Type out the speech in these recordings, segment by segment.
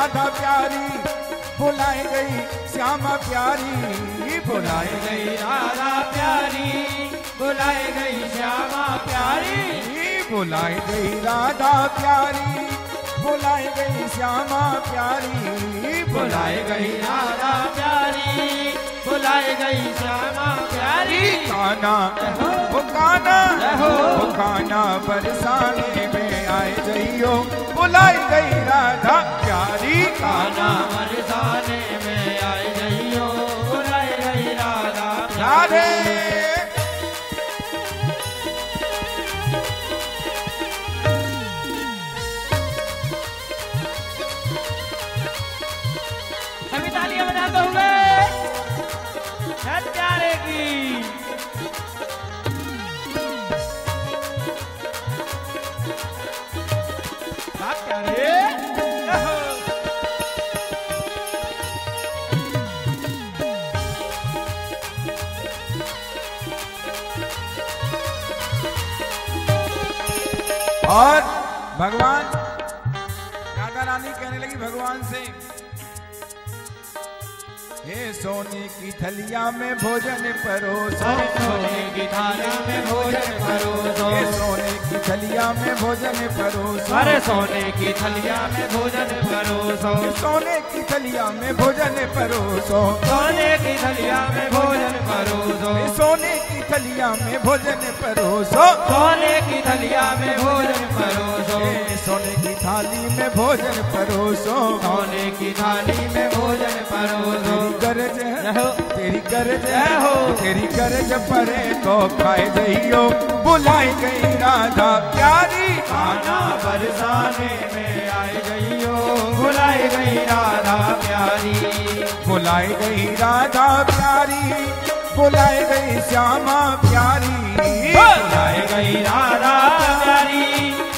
राधा प्यारी, बुलाई गई श्यामा प्यारी, बुलाई गई राधा प्यारी, बुलाई गई श्यामा प्यारी, बुलाई गई राधा प्यारी, बुलाई गई श्यामा प्यारी, बुलाई गई राधा प्यारी, बुलाई गई श्यामा प्यारी। काना वो काना बरसाने में आए जइयो, बुलाई गई राधा प्यारी, काना बरसाने में आए जइयो, बुलाई गई राधा प्यारे। सभी तालियां बजाते हुए प्यारे की। और भगवान राधा रानी कहने लगी भगवान से, हे सोने की थलिया में भोजन परोसो, सोने की थाली में भोजन परोसो, हे सोने की थलिया में भोजन परोसो, अरे सोने की थलिया में भोजन परोसो, सोने की थलिया में भोजन परोसो, सोने की थलिया में भोजन परोसो, सोने की थलिया में भोजन परोसो, सोने की थलिया में भोजन परोसो, सोने की थाली में भोजन परोसो, सोने की थाली में भोजन परोसो। गरज है तेरी गरज है हो, तेरी गरज परे तो खाए जइयो, बुलाई गई राधा प्यारी, काना बरसाने में आए जइयो, बुलाई गई राधा प्यारी, बुलाई गई राधा प्यारी, बुलाई गई श्यामा प्यारी, बुलाई गई राधा प्यारी,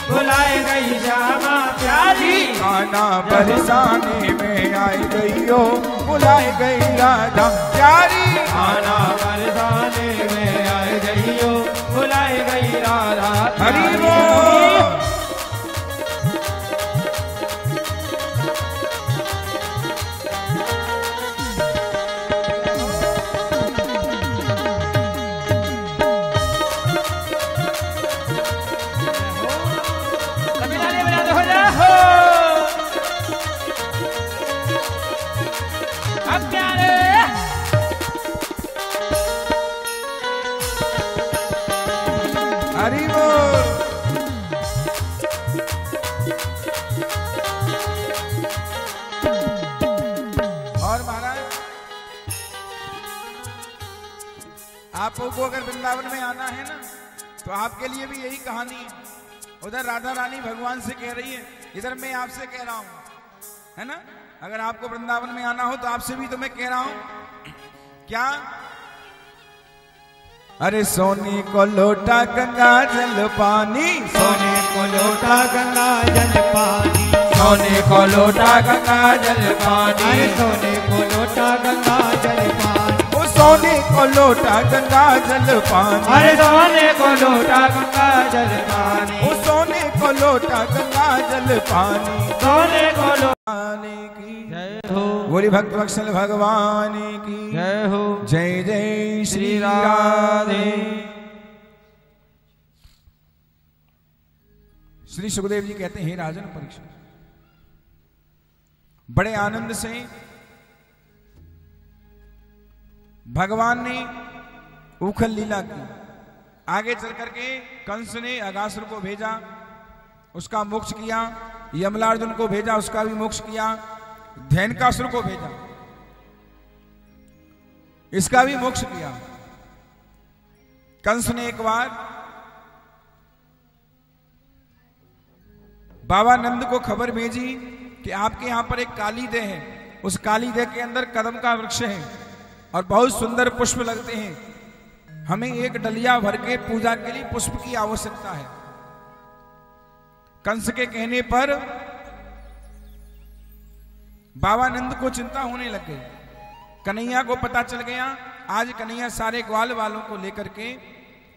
बुलाई गई श्यामा प्यारी, काना बरसाने में आई गइयो, बुलाई गई राधा प्यारी, काना बरसाने में आए जइयो, बुलाई गई राधा हरि प्यारी। बोल। हरि बोल। और महाराज आपको अगर वृंदावन में आना है ना, तो आपके लिए भी यही कहानी है। उधर राधा रानी भगवान से कह रही है, इधर मैं आपसे कह रहा हूं, है ना। अगर आपको वृंदावन में आना हो तो आपसे भी तो मैं कह रहा हूं क्या, अरे सोने को लोटा गंगा जल पानी, सोने को लोटा गंगा जल पानी, सोने को लोटा गंगा जल पानी, अरे सोने को लोटा गंगा जल पानी, ओ सोने को लोटा गंगा जल पानी, अरे सोने को लोटा गंगा जल पानी, ओ सोने को लोटा गंगा जल पानी, सोने को लोटा की जय हो, बोली भक्त वत्सल भगवान की जय हो, जय जय श्री राधे। श्री सुखदेव जी कहते हैं, राजन परीक्षित, बड़े आनंद से भगवान ने उखल लीला की। आगे चल करके कंस ने अगासुर को भेजा, उसका मोक्ष किया, यमलार्जुन को भेजा, उसका भी मोक्ष किया, धैनकासुर को भेजा, इसका भी मोक्ष किया। कंस ने एक बार बाबा नंद को खबर भेजी कि आपके यहां पर एक काली देह है, उस काली देह के अंदर कदम का वृक्ष है और बहुत सुंदर पुष्प लगते हैं, हमें एक डलिया भर के पूजा के लिए पुष्प की आवश्यकता है। कंस के कहने पर बाबा नंद को चिंता होने लग गई। कन्हैया को पता चल गया। आज कन्हैया सारे ग्वाल वालों को लेकर के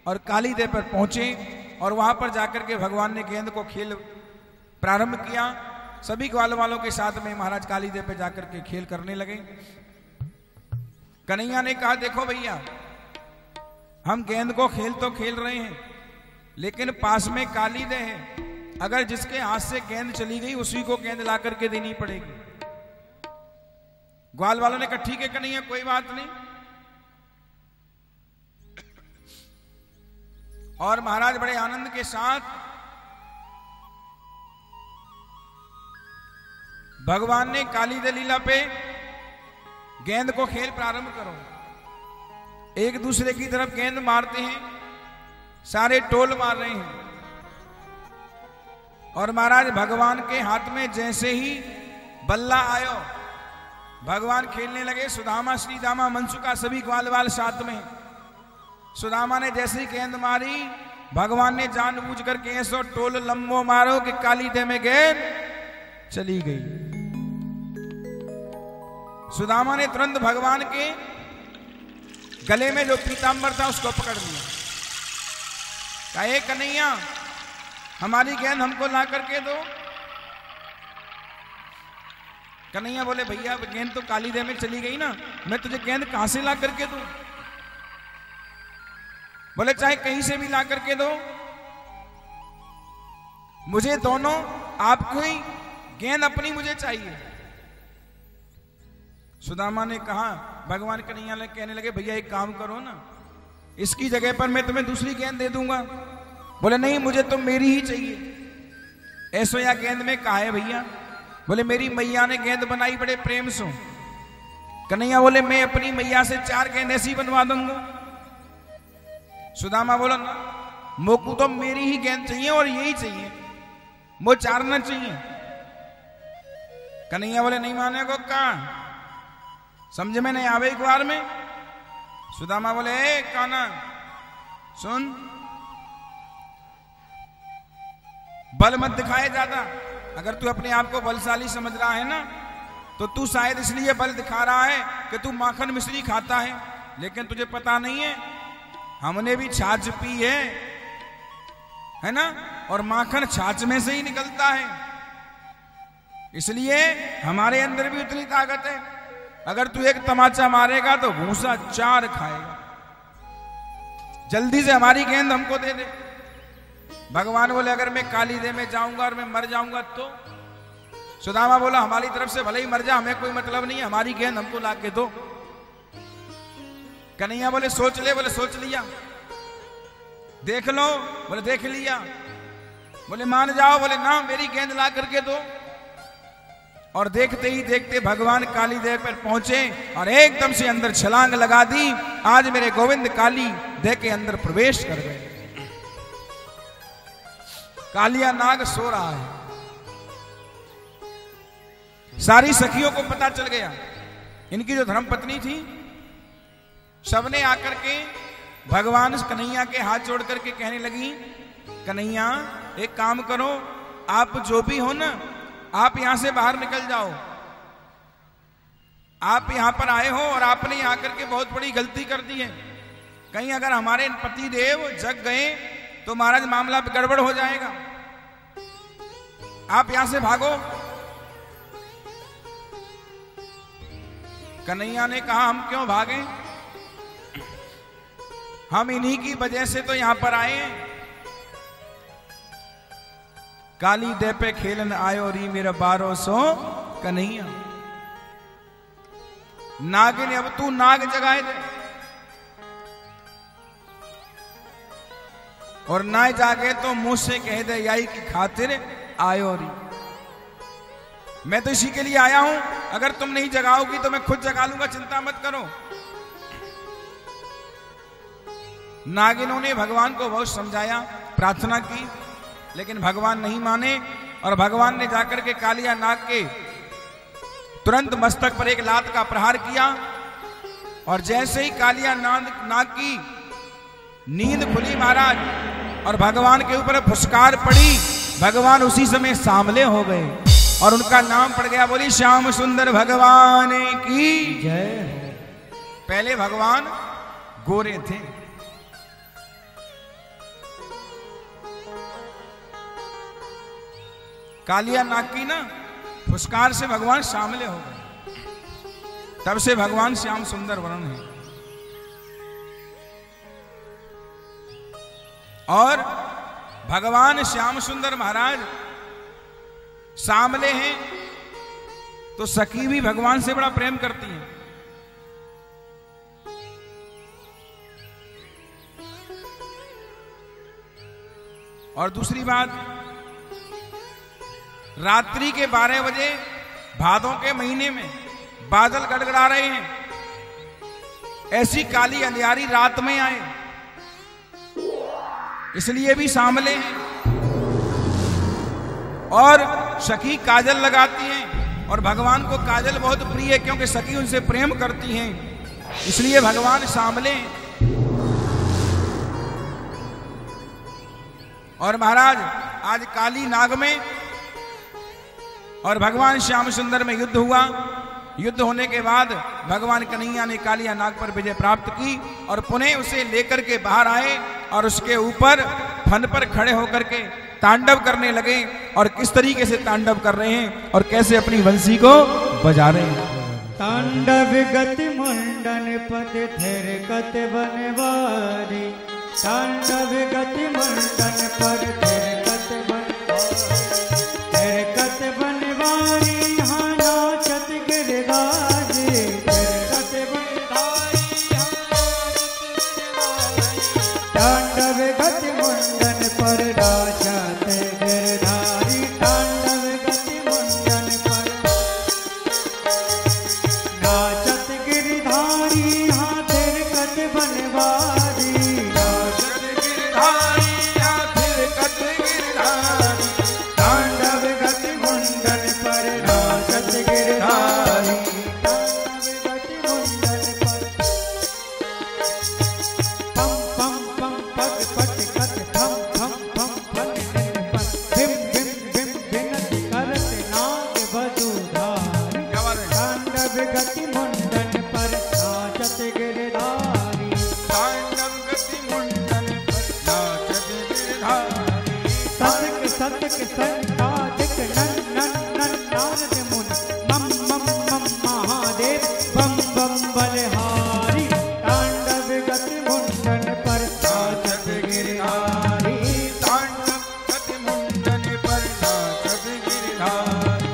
और काली देव पर पहुंचे और वहां पर जाकर के भगवान ने गेंद को खेल प्रारंभ किया। सभी ग्वाल वालों के साथ में महाराज कालीदेव पे जाकर के खेल करने लगे। कन्हैया ने कहा देखो भैया, हम गेंद को खेल तो खेल रहे हैं, लेकिन पास में कालीदेव है, अगर जिसके हाथ से गेंद चली गई उसी को गेंद ला करके देनी पड़ेगी। ग्वाल वालों ने कहा ठीक है कन्हैया, कोई बात नहीं। और महाराज बड़े आनंद के साथ भगवान ने कालीदेव लीला पे गेंद को खेल प्रारंभ करो। एक दूसरे की तरफ गेंद मारते हैं, सारे टोल मार रहे हैं। और महाराज भगवान के हाथ में जैसे ही बल्ला आयो, भगवान खेलने लगे। सुदामा, श्रीदामा, मनसुका सभी ग्वाल वाल साथ में। सुदामा ने जैसे ही गेंद मारी, भगवान ने जानबूझ करके ऐसो टोल लंबो मारो कि कालीदेव में गेंद चली गई। सुदामा ने तुरंत भगवान के गले में जो पीतांबर था उसको पकड़ लिया। कहे कन्हैया, हमारी गेंद हमको ला करके दो। कन्हैया बोले भैया गेंद तो कालीदेव में चली गई ना, मैं तुझे गेंद कहां से ला करके दूं? बोले चाहे कहीं से भी ला करके दो, मुझे दोनों, आपकी गेंद अपनी मुझे चाहिए। सुदामा ने कहा, भगवान कन्हैया कहने लगे भैया एक काम करो ना, इसकी जगह पर मैं तुम्हें दूसरी गेंद दे दूंगा। बोले नहीं, मुझे तो मेरी ही चाहिए। ऐसो या गेंद में कहा है भैया? बोले मेरी मैया ने गेंद बनाई बड़े प्रेम से। कन्हैया बोले मैं अपनी मैया से 4 गेंद ऐसी बनवा दूंगा। सुदामा बोला ना, मोकू तो मेरी ही गेंद चाहिए और यही चाहिए, वो 4 ना चाहिए। कन्हैया बोले नहीं माने को कहा, समझ में नहीं आवे एक बार में। सुदामा बोले ए काना सुन, बल मत दिखाए ज्यादा। अगर तू अपने आप को बलशाली समझ रहा है ना, तो तू शायद इसलिए बल दिखा रहा है कि तू माखन मिश्री खाता है, लेकिन तुझे पता नहीं है हमने भी छाछ पी है ना, और माखन छाछ में से ही निकलता है, इसलिए हमारे अंदर भी उतनी ताकत है। अगर तू एक तमाचा मारेगा तो भूसा 4 खाएगा। जल्दी से हमारी गेंद हमको दे दे। भगवान बोले अगर मैं कालीदेव में जाऊंगा और मैं मर जाऊंगा तो? सुदामा बोला हमारी तरफ से भले ही मर जा, हमें कोई मतलब नहीं है, हमारी गेंद हमको ला के दो। कन्हैया बोले सोच ले। बोले सोच लिया। देख लो। बोले देख लिया। बोले मान जाओ। बोले ना, मेरी गेंद ला करके दो। और देखते ही देखते भगवान कालीदेव पर पहुंचे और एकदम से अंदर छलांग लगा दी। आज मेरे गोविंद काली देव के अंदर प्रवेश कर गए। कालिया नाग सो रहा है। सारी सखियों को पता चल गया। इनकी जो धर्मपत्नी थी, सबने आकर के भगवान कन्हैया के हाथ जोड़ करके कहने लगी, कन्हैया एक काम करो, आप जो भी हो ना, आप यहां से बाहर निकल जाओ। आप यहां पर आए हो और आपने यहां करके बहुत बड़ी गलती कर दी है। कहीं अगर हमारे पति देव जग गए तो महाराज मामला गड़बड़ हो जाएगा। आप यहां से भागो। कन्हैया ने कहा हम क्यों भागें, हम इन्हीं की वजह से तो यहां पर आए हैं। काली दे पे खेलन आयो री मेरा 1200 कन्हैया। नागिन अब तू नाग जगाए दे, और ना जागे तो मुंह से कह दे याई की खातिर आयो री। मैं तो इसी के लिए आया हूं, अगर तुम नहीं जगाओगी तो मैं खुद जगा लूंगा, चिंता मत करो। नागिनों ने भगवान को बहुत समझाया, प्रार्थना की, लेकिन भगवान नहीं माने। और भगवान ने जाकर के कालिया नाग के तुरंत मस्तक पर एक लात का प्रहार किया। और जैसे ही कालिया नाग की नींद खुली महाराज, और भगवान के ऊपर फुसकार पड़ी, भगवान उसी समय सांवले हो गए और उनका नाम पड़ गया, बोली श्याम सुंदर भगवान की जय। पहले भगवान गोरे थे, कालिया नाग की ना फुसकार से भगवान सामले हो गए। तब से भगवान श्याम सुंदर वर्ण है। और भगवान श्याम सुंदर महाराज सामले हैं तो सखी भी भगवान से बड़ा प्रेम करती हैं। और दूसरी बात, रात्रि के 12 बजे भादों के महीने में बादल गड़गड़ा रहे हैं, ऐसी काली अंधियारी रात में आए, इसलिए भी सामले हैं। और सखी काजल लगाती हैं और भगवान को काजल बहुत प्रिय है, क्योंकि सखी उनसे प्रेम करती हैं, इसलिए भगवान सामले हैं। और महाराज आज काली नाग में और भगवान श्याम सुंदर में युद्ध हुआ। युद्ध होने के बाद भगवान कन्हैया ने कालिया नाग पर विजय प्राप्त की और पुनः उसे लेकर के बाहर आए और उसके ऊपर फन पर खड़े होकर के तांडव करने लगे। और किस तरीके से तांडव कर रहे हैं और कैसे अपनी बंसी को बजा रहे हैं। तांडव गति मुंडन पद थिर कत बनवारी, तांडव गति मुंडन पद थिर कत बनवारी, हाँ नाचत गिरधारी, थिर कत बनवारी, तांडव गति मुंडन पर नाचत गिरधारी, तांडव गति मुंडन पर नाचत गिरधारी, हाँ थिर कत बनवारी, नाचत गिरधारी, हाँ थिर कत गिरधारी, तांडव गति मुंडन पर नाचत गिरधारी, तांडव गति मुंडन पर पम पम पम पग पट कट थम थम थम फन पर भिम भिम भिम भिनति करत नाग बधुधारी, तांडव गति मुंडन पर नाचत गिरधारी, तांडव गति मुंडन पर नाचत गिरधारी, सतक सतक संतादिक नन नन नन नारद मुनि, मम मम मम महादेव बम बम बलहारी, तांडव गति मुंडन पर नाचत गिरधारी, तांडव गति मुंडन पर नाचत गिरधारी।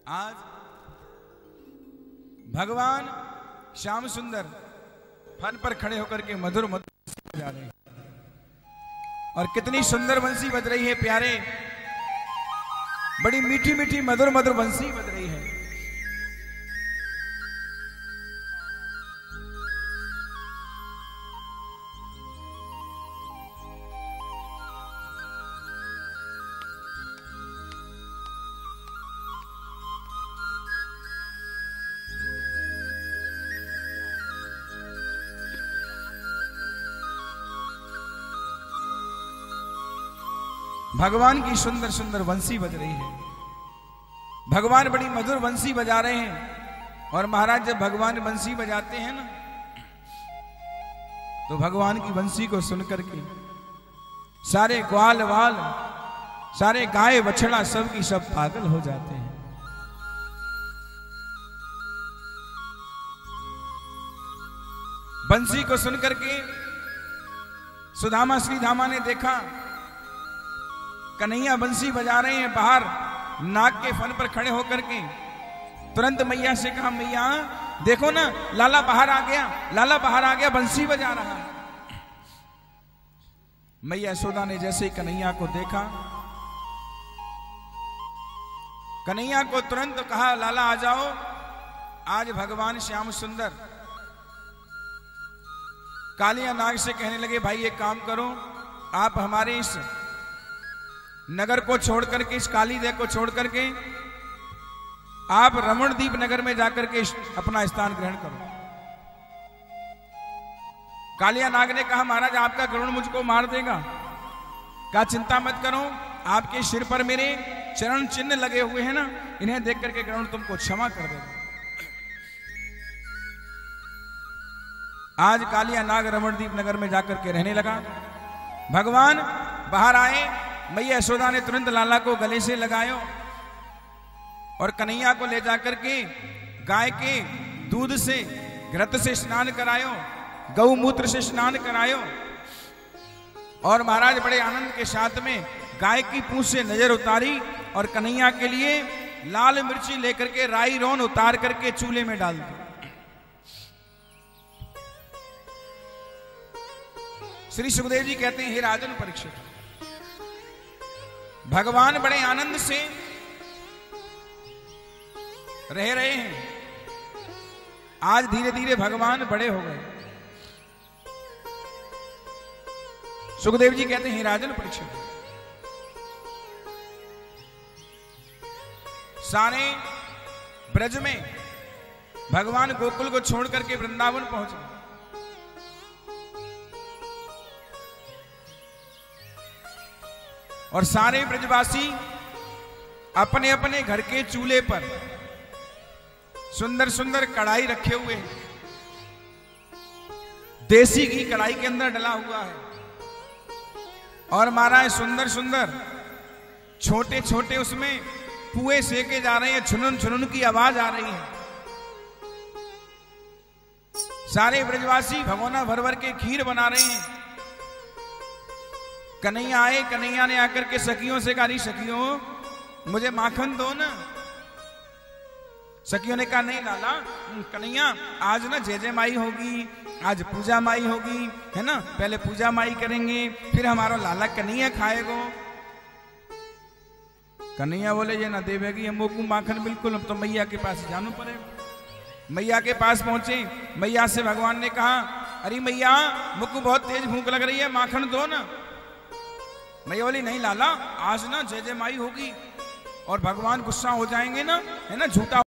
आज भगवान श्याम सुंदर फन पर खड़े होकर के मधुर मधुर बंसी बजा रहे हैं। और कितनी सुंदर बंसी बज रही है प्यारे, बड़ी मीठी मीठी मधुर मधुर बंसी बज रही है। भगवान की सुंदर सुंदर बंसी बज रही है। भगवान बड़ी मधुर बंसी बजा रहे हैं। और महाराज जब भगवान बंसी बजाते हैं ना, तो भगवान की बंसी को सुनकर के सारे ग्वाल वाल, सारे गाय बछड़ा सब की सब पागल हो जाते हैं। बंसी को सुनकर के सुदामा श्रीधामा ने देखा कन्हैया बंसी बजा रहे हैं बाहर नाग के फन पर खड़े होकर के। तुरंत मैया से कहा, मैया देखो ना लाला बाहर आ गया, लाला बाहर आ गया, बंसी बजा रहा है। मैया यशोदा ने जैसे ही कन्हैया को देखा, कन्हैया को तुरंत कहा, लाला आ जाओ, आज भगवान श्याम सुंदर। कालिया नाग से कहने लगे, भाई एक काम करो, आप हमारे इस नगर को छोड़ करके, इस कालीदेव को छोड़ करके आप रमणदीप नगर में जाकर के अपना स्थान ग्रहण करो। कालिया नाग ने कहा, महाराज आपका गरुड़ मुझको मार देगा। कहा चिंता मत करो, आपके सिर पर मेरे चरण चिन्ह लगे हुए हैं ना, इन्हें देख करके गरुड़ तुमको क्षमा कर देगा। आज कालिया नाग रमणदीप नगर में जाकर के रहने लगा। भगवान बाहर आए, मैया यशोदा ने तुरंत लाला को गले से लगायो और कन्हैया को ले जाकर के गाय के दूध से, घृत से स्नान करायो, गौमूत्र से स्नान करायो। और महाराज बड़े आनंद के साथ में गाय की पूंछ से नजर उतारी और कन्हैया के लिए लाल मिर्ची लेकर के राई रोन उतार करके चूल्हे में डाल दी। श्री सुखदेव जी कहते हैं, हे राजन परीक्षित, भगवान बड़े आनंद से रह रहे हैं। आज धीरे धीरे भगवान बड़े हो गए। सुखदेव जी कहते हैं, राजन परीक्षित, सारे ब्रज में भगवान गोकुल को छोड़ करके वृंदावन पहुंचे। और सारे ब्रजवासी अपने अपने घर के चूल्हे पर सुंदर सुंदर कढ़ाई रखे हुए हैं। देसी घी कढ़ाई के अंदर डला हुआ है। और महाराज सुंदर सुंदर छोटे छोटे उसमें पुए सेके जा रहे हैं, छुनुन छुनुन की आवाज आ रही है। सारे ब्रजवासी भगोना भर भर के खीर बना रहे हैं। कन्हैया आए, कन्हैया ने आकर के सखियों से कहा, सखियों मुझे माखन दो ना। सखियों ने कहा, नहीं लाला, कन्हैया आज ना जय जय माई होगी, आज पूजा माई होगी, है ना, पहले पूजा माई करेंगे, फिर हमारा लाला कन्हैया खाएगो। कन्हैया बोले, ये ना देवेगी हमको माखन बिल्कुल, अब तो मैया के पास जाना पड़ेगा। मैया के पास पहुंचे, मैया से भगवान ने कहा, अरे मैया मुझको बहुत तेज भूख लग रही है, माखन दो ना। मैया बोली, नहीं लाला, आज ना जय जय माई होगी और भगवान गुस्सा हो जाएंगे ना, है ना, झूठा